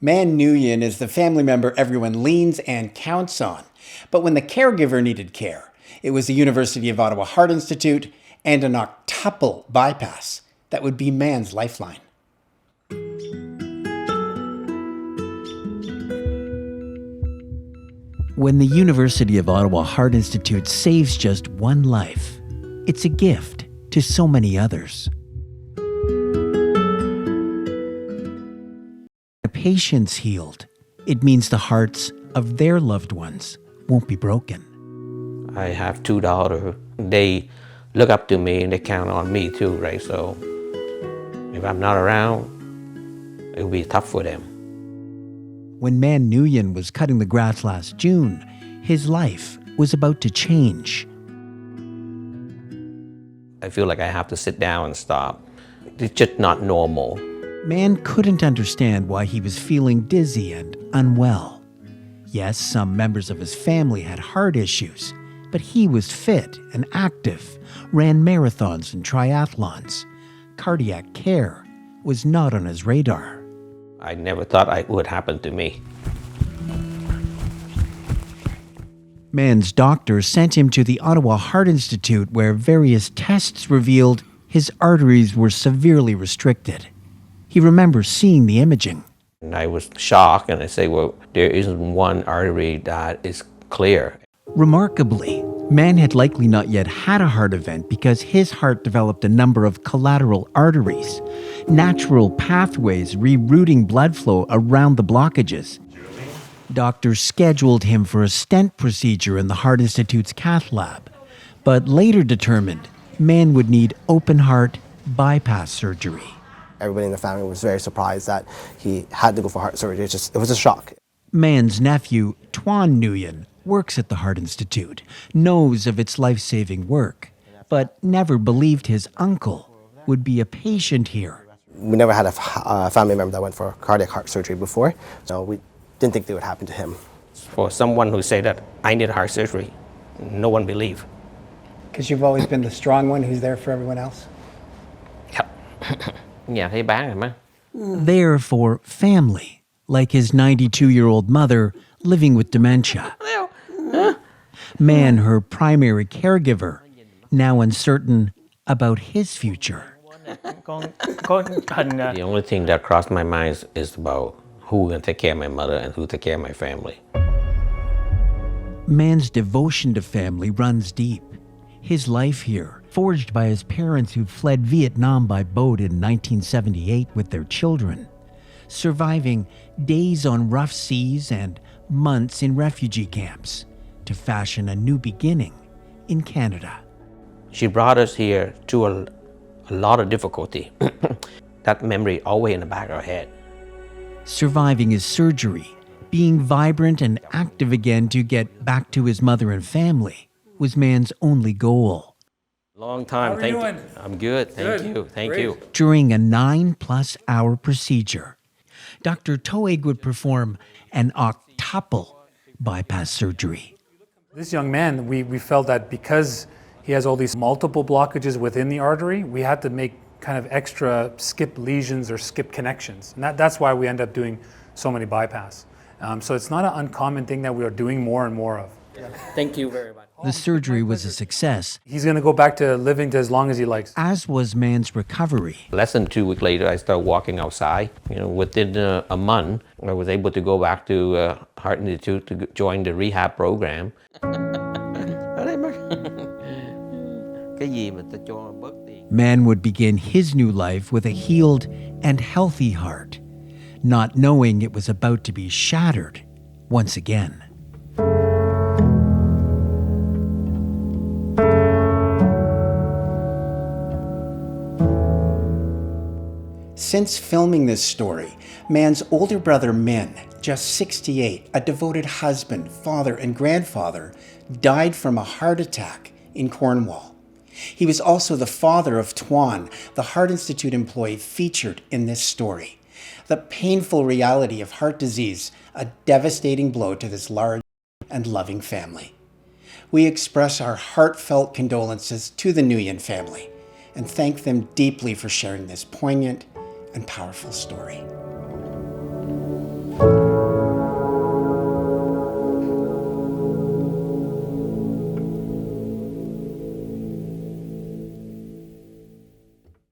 Man Nguyen is the family member everyone leans and counts on. But when the caregiver needed care, it was the University of Ottawa Heart Institute and an octuple bypass that would be Man's lifeline. When the University of Ottawa Heart Institute saves just one life, it's a gift to so many others. The patients healed. It means the hearts of their loved ones won't be broken. I have two daughters. They look up to me and they count on me too, right? So if I'm not around, it'll be tough for them. When Man Nguyen was cutting the grass last June, his life was about to change. I feel like I have to sit down and stop. It's just not normal. Man couldn't understand why he was feeling dizzy and unwell. Yes, some members of his family had heart issues, but he was fit and active, ran marathons and triathlons. Cardiac care was not on his radar. I never thought it would happen to me. Man's doctor sent him to the Ottawa Heart Institute, where various tests revealed his arteries were severely restricted. He remembers seeing the imaging. And I was shocked, and I say, well, there isn't one artery that is clear. Remarkably, Man had likely not yet had a heart event because his heart developed a number of collateral arteries, natural pathways rerouting blood flow around the blockages. Doctors scheduled him for a stent procedure in the Heart Institute's cath lab, but later determined Man would need open heart bypass surgery. Everybody in the family was very surprised that he had to go for heart surgery. It was a shock. Man's nephew, Nguyen Nguyen, works at the Heart Institute, knows of its life-saving work, but never believed his uncle would be a patient here. We never had a family member that went for cardiac heart surgery before, so we didn't think it would happen to him. For someone who said that I need heart surgery, no one believed. Because you've always been the strong one who's there for everyone else? Nhà thấy bán rồi má. There for family, like his 92-year-old mother living with dementia. Man, her primary caregiver, now uncertain about his future. The only thing that crossed my mind is about who can take care of my mother and who take care of my family. Man's devotion to family runs deep. His life here, forged by his parents who fled Vietnam by boat in 1978 with their children, surviving days on rough seas and months in refugee camps to fashion a new beginning in Canada. She brought us here to a lot of difficulty. That memory always in the back of our head. Surviving his surgery, being vibrant and active again to get back to his mother and family was Man's only goal. Long time, How are you doing? I'm good, thank you. During a 9+ hour procedure, Dr. Toeg would perform an octuple bypass surgery. This young man, we felt that because he has all these multiple blockages within the artery, we had to make kind of extra skip lesions or skip connections. And that's why we end up doing so many bypass. So it's not an uncommon thing that we are doing more and more of. Thank you very much. The surgery was a success, He's going to go back to living to as long as he likes. as was Man's recovery. Less than 2 weeks later, I started walking outside. Within a month, I was able to go back to Heart Institute to join the rehab program. Man would begin his new life with a healed and healthy heart, not knowing it was about to be shattered once again. Since filming this story, Man's older brother Min, just 68, a devoted husband, father, and grandfather, died from a heart attack in Cornwall. He was also the father of Tuan, the Heart Institute employee featured in this story. The painful reality of heart disease, a devastating blow to this large and loving family. We express our heartfelt condolences to the Nguyen family and thank them deeply for sharing this poignant and powerful story.